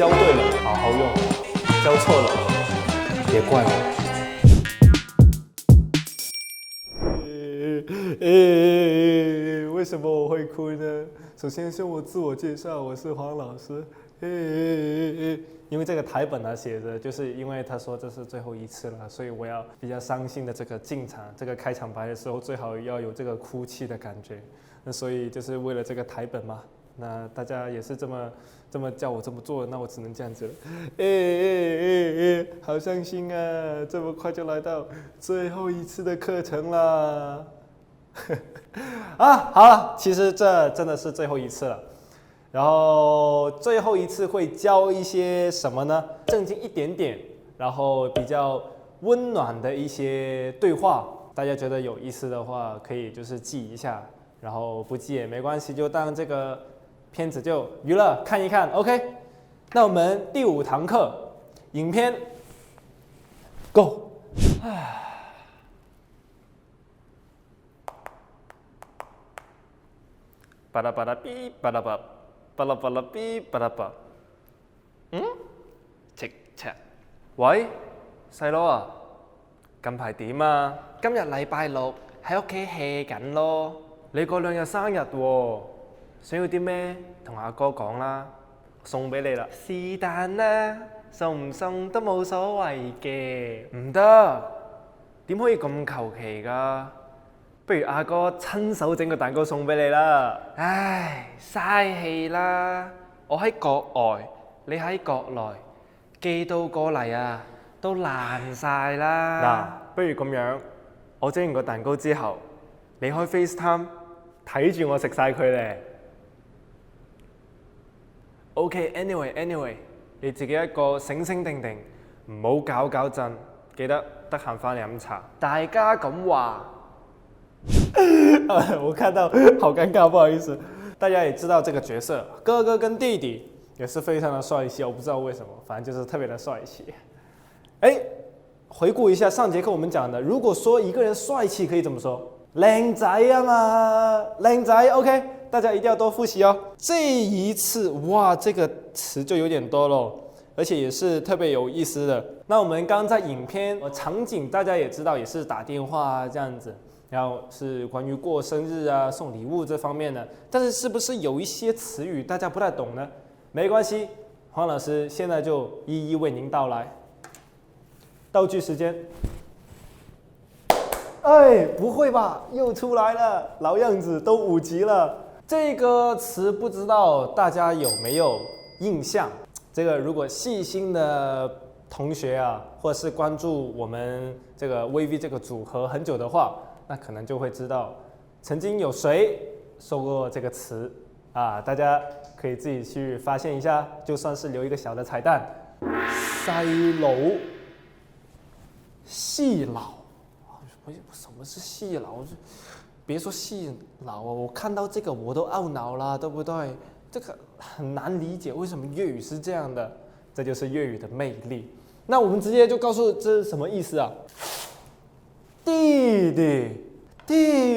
教对了好好用，教错了别怪我。为什么我会哭呢？首先是我自我介绍，我是黄老师。因为这个台本写着，就是因为他说这是最后一次了，所以我要比较伤心的这个进场，这个开场白的时候最好要有这个哭泣的感觉。那所以就是为了这个台本嘛，那大家也是这么叫我这么做，那我只能这样子了。好伤心啊！这么快就来到最后一次的课程啦。好了，其实这真的是最后一次了。然后最后一次会教一些什么呢？正经一点点，然后比较温暖的一些对话，大家觉得有意思的话，可以就是记一下，然后不记也没关系，就当这个片子就娱乐看一看 ，OK？ 那我们第5堂课，影片 ，Go！ 巴拉巴拉哔，巴拉巴，巴拉巴拉哔，巴拉巴。Check check。喂，細佬啊，近排點啊？今日禮拜6喺屋企 hea 緊咯。你過2日生日喎，想要啲咩？同阿哥講啦，送俾你啦。是但啦，送唔送都冇所謂嘅。唔得，點可以咁求其㗎？不如阿哥親手整個蛋糕送俾你啦。唉，嘥氣啦！我喺國外，你喺國內，寄到過嚟啊，都爛晒啦。嗱，不如咁樣，我整完個蛋糕之後，你開 FaceTime 睇住我食晒佢咧。OK，anyway，你自己一個醒醒定定，唔好搞震，記得得閒翻嚟飲茶。大家咁話。我看到好尴尬，不好意思。大家也知道这个角色，哥哥跟弟弟也是非常的帅气，我不知道为什么，反正就是特别的帅气。回顾一下上节课我们讲的，如果说一个人帅气可以怎么说？靚仔啊嘛，靚仔 ，OK， 大家一定要多复习哦。这一次哇，这个词就有点多了，而且也是特别有意思的。那我们刚刚在影片场景，大家也知道，也是打电话啊这样子。然后是关于过生日啊、送礼物这方面的，但是是不是有一些词语大家不太懂呢？没关系，黄老师现在就一一为您道来。道具时间。不会吧？又出来了，老样子，都5级了。这个词不知道大家有没有印象？这个如果细心的同学啊，或是关注我们这个 VV 这个组合很久的话，那可能就会知道，曾经有谁说过这个词啊？大家可以自己去发现一下，就算是留一个小的彩蛋。細佬、細佬，什么是細佬？别说細佬啊，我看到这个我都懊恼了，对不对？这个很难理解，为什么粤语是这样的？这就是粤语的魅力。那我们直接就告诉这是什么意思啊？弟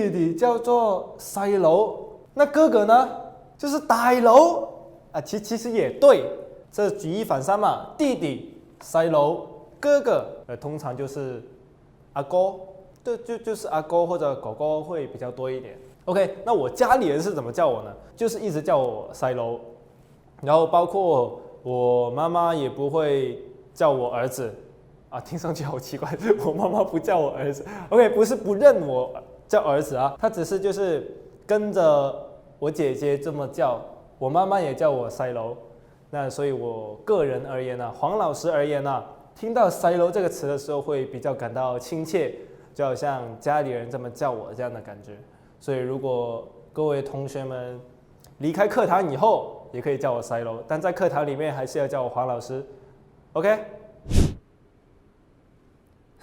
弟叫做細佬，那哥哥呢？就是大佬啊。其实也对，这举一反三嘛。弟弟、細佬、哥哥，通常就是阿哥，就是阿哥或者狗狗会比较多一点。OK， 那我家里人是怎么叫我呢？就是一直叫我細佬，然后包括我妈妈也不会叫我儿子。听上去好奇怪，我妈妈不叫我儿子。OK， 不是不认我叫儿子啊，她只是就是跟着我姐姐这么叫，我妈妈也叫我細佬。那所以我个人而言呢，黄老师而言呢，听到細佬这个词的时候會比较感到亲切，就好像家里人这么叫我这样的感觉。所以如果各位同学们离开课堂以后，也可以叫我細佬，但在课堂里面还是要叫我黄老师。OK。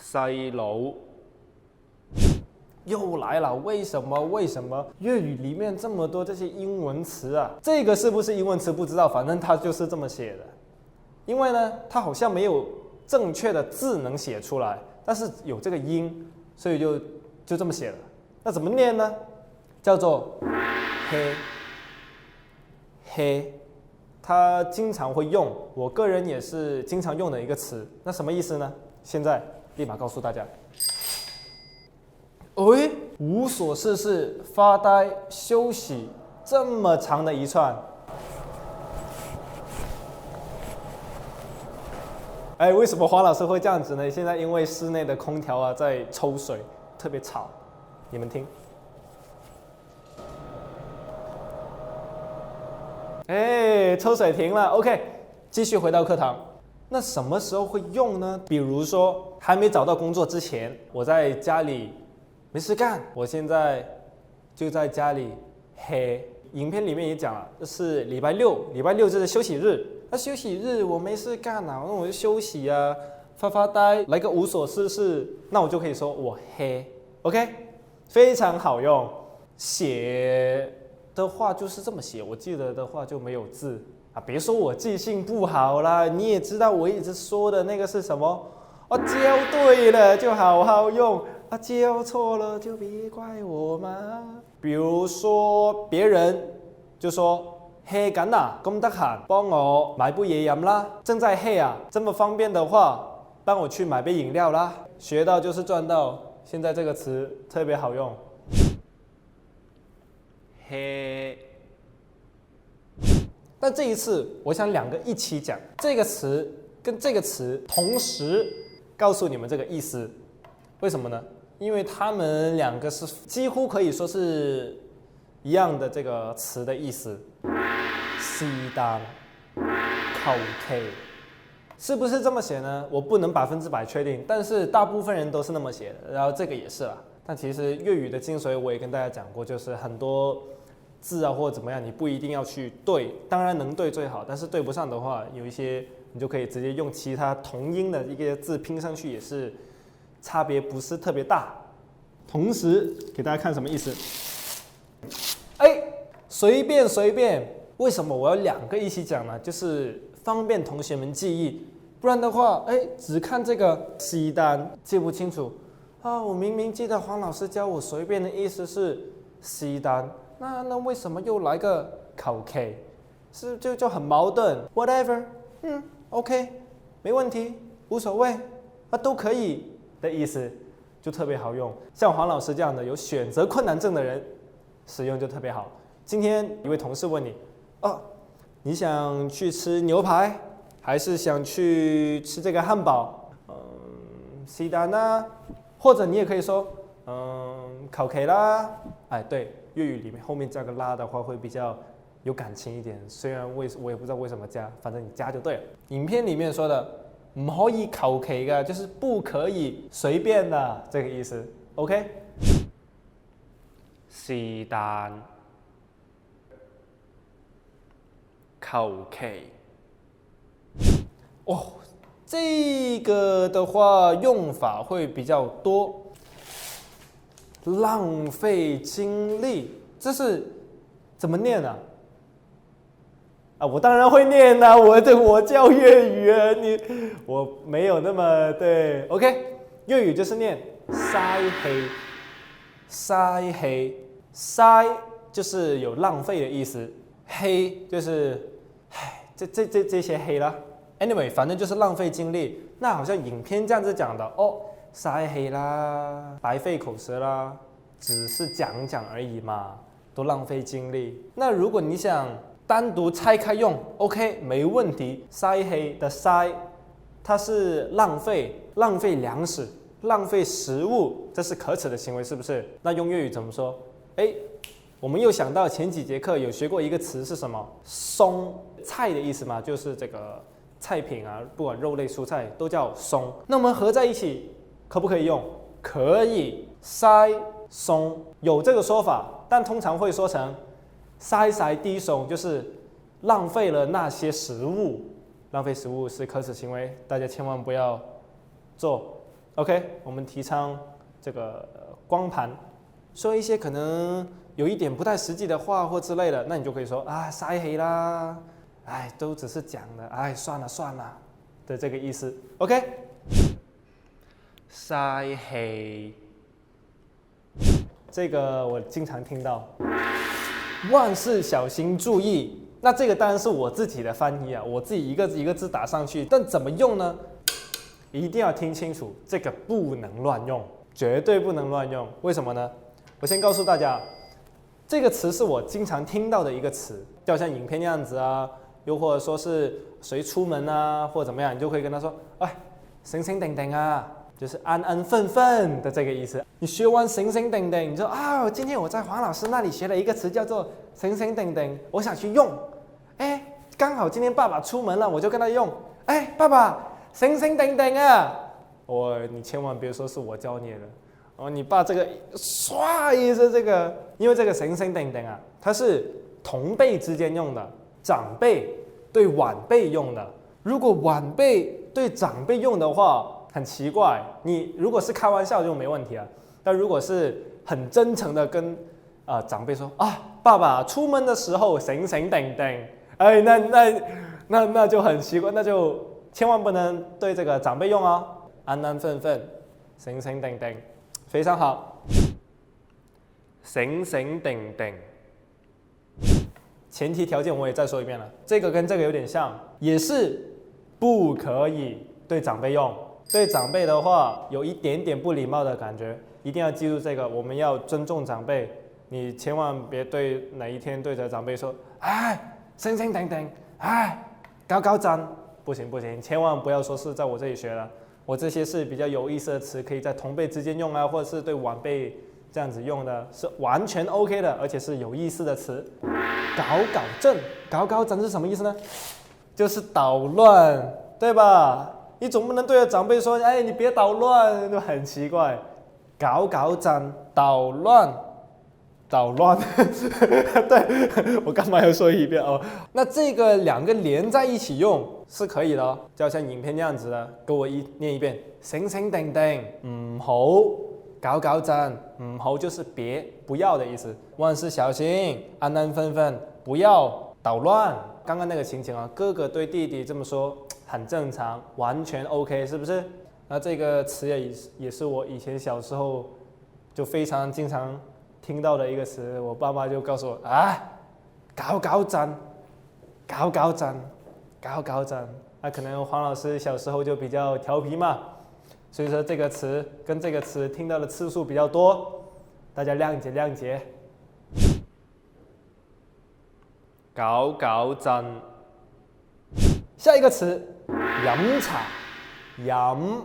細佬又来了，为什么粤语里面这么多这些英文词啊？这个是不是英文词不知道，反正它就是这么写的。因为呢，它好像没有正确的字能写出来，但是有这个音，所以就这么写了。那怎么念呢？叫做黑，它经常会用，我个人也是经常用的一个词。那什么意思呢？现在立马告诉大家。喂，无所事事、发呆、休息，这么长的一串。哎，为什么黄老师会这样子呢？现在因为室内的空调啊在抽水，特别吵，你们听。哎，抽水停了 ，OK， 继续回到课堂。那什么时候会用呢？比如说还没找到工作之前，我在家里没事干，我现在就在家里嘿。影片里面也讲了，这是礼拜六，礼拜六就是休息日。那休息日我没事干啊，那我就休息啊，发发呆，来个无所事事，那我就可以说我嘿 ，OK， 非常好用。写的话就是这么写，我记得的话就没有字啊，别说我记性不好啦，你也知道我一直说的那个是什么，教对了就好好用，教错了就别怪我嘛。比如说别人就说嘿緊啊，咁得閒，幫我買杯嘢飲啦。正在嘿啊，这么方便的话，帮我去买杯饮料啦。学到就是赚到，现在这个词特别好用。嘿，但这一次我想两个一起讲，这个词跟这个词同时告诉你们这个意思，为什么呢？因为他们两个是几乎可以说是一样的这个词的意思。是但求其，是不是这么写呢？我不能100%确定，但是大部分人都是那么写的，然后这个也是啦。但其实粤语的精髓我也跟大家讲过，就是很多字啊或者怎么样，你不一定要去对，当然能对最好，但是对不上的话，有一些你就可以直接用其他同音的一个字拼上去，也是差别不是特别大。同时给大家看什么意思？哎，随便随便。为什么我要两个一起讲呢？就是方便同学们记忆，不然的话，哎，只看这个西单记不清楚啊。我明明记得黄老师教我随便的意思是西单，那为什么又来个求其？是就很矛盾。Whatever， OK， 没问题，无所谓，都可以的意思就特别好用。像黄老师这样的有选择困难症的人，使用就特别好。今天一位同事问你。你想去吃牛排，还是想去吃这个汉堡？是但啦，或者你也可以说，求其啦。哎，对，粤语里面后面加个啦的话会比较有感情一点。虽然我也不知道为什么加，反正你加就对了。影片里面说的唔可以求其的，就是不可以随便的这个意思。OK， 是但。求其哦，这个的话用法会比较多，浪费精力，这是怎么念啊？我当然会念啊，我教粤语啊，我没有那么对 ，OK， 粤语就是念嘥氣，嘥氣，嘥就是有浪费的意思，氣就是这些黑啦 ，anyway， 反正就是浪费精力。那好像影片这样子讲的哦，嘥氣啦，白费口舌啦，只是讲讲而已嘛，都浪费精力。那如果你想单独拆开用 ，OK， 没问题。嘥氣的嘥，它是浪费粮食，浪费食物，这是可耻的行为，是不是？那用粤语怎么说？哎。我们又想到前几节课有学过一个词是什么？鬆，菜的意思嘛，就是这个菜品啊，不管肉类蔬菜都叫鬆。那我们合在一起可不可以用？可以，嘥鬆有这个说法，但通常会说成嘥晒啲鬆，就是浪费了那些食物。浪费食物是可耻行为，大家千万不要做。OK， 我们提倡这个光盘，说一些可能有一点不太实际的话或之類的，那你就可以說嘥氣啦，都只是講的，算了算了的這個意思 ，OK？ 嘥氣，這個我經常聽到。萬事小心注意，那这个当然是我自己的翻译啊，我自己一个一个字打上去，但怎么用呢？一定要听清楚，这个不能乱用，绝对不能乱用。为什么呢？我先告诉大家，这个词是我经常听到的一个词，就像影片那样子啊，又或者说是谁出门啊，或者怎么样，你就可以跟他说，哎，醒醒定定啊，就是安安分分的这个意思。你学完醒醒定定，你就啊，今天我在黄老师那里学了一个词叫做醒醒定定，我想去用。哎，刚好今天爸爸出门了，我就跟他用。哎，爸爸，醒醒定定啊！你千万别说是我教你的。你把这个唰一声，这个因为这个醒醒定定啊，它是同辈之间用的，长辈对晚辈用的。如果晚辈对长辈用的话，很奇怪。你如果是开玩笑就没问题啊，但如果是很真诚的跟长辈说啊，爸爸出门的时候醒醒定定，哎，那就很奇怪，那就千万不能对这个长辈用哦，安安分分，醒醒定定。非常好，醒醒定定。前提条件我也再说一遍了，这个跟这个有点像，也是不可以对长辈用。对长辈的话，有一点点不礼貌的感觉，一定要记住这个，我们要尊重长辈。你千万别对哪一天对着长辈说，哎，醒醒定定，哎，高高赞，不行不行，千万不要说是在我这里学的。我这些是比较有意思的词，可以在同辈之间用啊，或者是对晚辈这样子用的，是完全 OK 的，而且是有意思的词。搞搞震，搞搞震是什么意思呢？就是捣乱，对吧？你总不能对着长辈说，哎，你别捣乱，就很奇怪。搞搞震，捣乱，捣乱。对，我干嘛要说一遍哦？那这个两个连在一起用是可以的哦，就像影片那样子的，跟我念一遍，醒醒定定，唔好搞搞震，唔好就是别不要的意思，万事小心，安安分分，不要捣乱。刚刚那个情景啊，哥哥对弟弟这么说很正常，完全 OK， 是不是？那这个词也是我以前小时候就非常经常听到的一个词，我爸妈就告诉我啊，搞搞震，搞搞震，搞搞震。那可能黄老师小时候就比较调皮嘛，所以说这个词跟这个词听到的次数比较多，大家谅解谅解。搞搞震。下一个词，饮茶，饮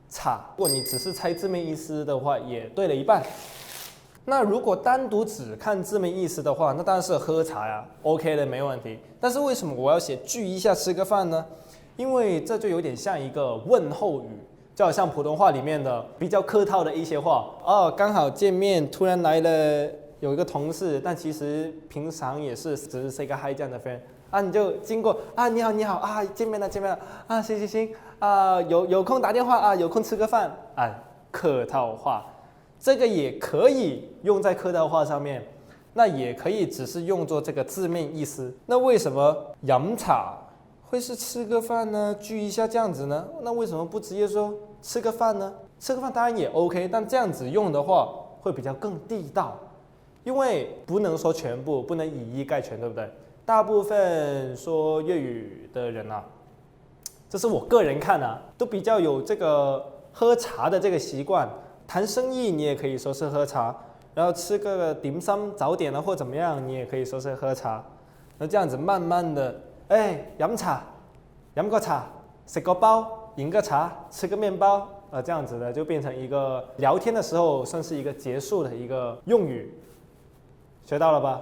茶。如果你只是猜字面意思的话，也对了一半。那如果单独只看字面意思的话，那当然是喝茶呀 ，OK 的，没问题。但是为什么我要写聚一下吃个饭呢？因为这就有点像一个问候语，就好像普通话里面的比较客套的一些话。哦，刚好见面，突然来了有一个同事，但其实平常也是只是 say 个 hi 这样的 friend 啊，你就经过啊，你好你好啊，见面了啊，行行行啊，有空打电话啊，有空吃个饭啊，客套话。这个也可以用在客套话上面，那也可以只是用作这个字面意思。那为什么饮茶会是吃个饭呢？聚一下这样子呢？那为什么不直接说吃个饭呢？吃个饭当然也 OK， 但这样子用的话会比较更地道，因为不能说全部，不能以一概全，对不对？大部分说粤语的人啊，这是我个人看啊，都比较有这个喝茶的这个习惯。谈生意你也可以说是喝茶，然后吃个点心早点啊或怎么样，你也可以说是喝茶。那这样子慢慢的，哎，饮茶，饮个茶，食个包，饮个茶，吃个面包，这样子的就变成一个聊天的时候算是一个结束的一个用语，学到了吧？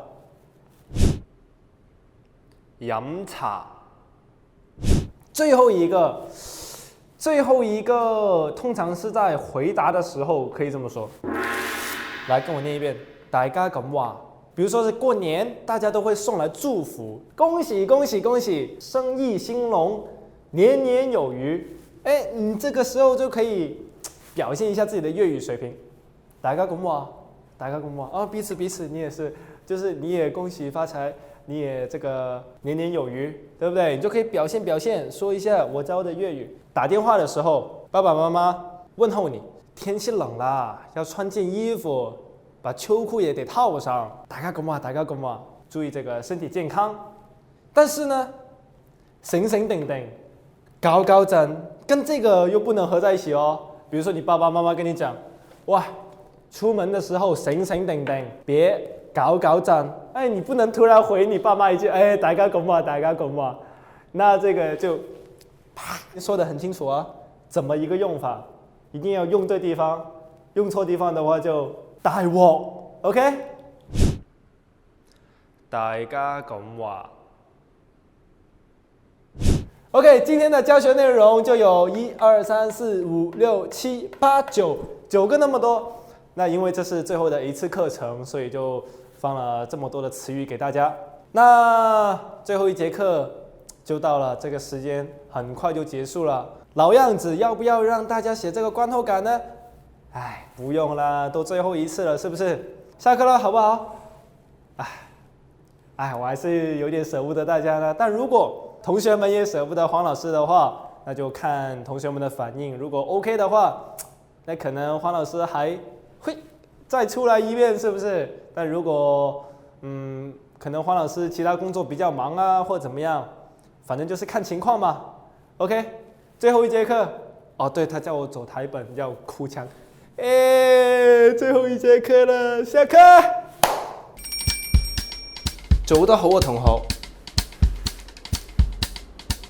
饮茶。最后一个通常是在回答的时候可以这么说，来跟我念一遍，大家咁話。比如说是过年，大家都会送来祝福，恭喜恭喜恭喜，生意兴隆，年年有余。哎，你这个时候就可以表现一下自己的粤语水平，大家咁話，大家咁話啊，彼此，你也是，就是你也恭喜发财。你也这个年年有余，对不对？你就可以表现，说一下我教的粤语。打电话的时候，爸爸妈妈问候你，天气冷啦，要穿件衣服，把秋裤也得套上。大家咁話，注意这个身体健康，但是呢，醒醒定定，搞搞震，跟这个又不能合在一起哦。比如说你爸爸妈妈跟你讲，哇，出门的时候醒醒定定，别搞搞震。哎，你不能突然回你爸妈一句，哎，大家咁话，大家咁话。那这个就，啪，说得很清楚啊，怎么一个用法，一定要用对地方，用错地方的话就大鑊 ，OK？ 大家咁话。OK， 今天的教学内容就有1、2、3、4、5、6、7、8、9个那么多。那因为这是最后的一次课程，所以就放了这么多的词语给大家。那最后一节课就到了，这个时间很快就结束了。老样子，要不要让大家写这个观后感呢？哎，不用啦，都最后一次了，是不是？下课了，好不好？哎，我还是有点舍不得大家呢。但如果同学们也舍不得黄老师的话，那就看同学们的反应。如果 OK 的话，那可能黄老师还会再出来一遍，是不是？但如果可能黄老师其他工作比较忙啊，或怎么样，反正就是看情况嘛。OK， 最后一节課，哦，對，他叫我走台本，要哭腔。最後一節課啦，下課。做得好啊，同學。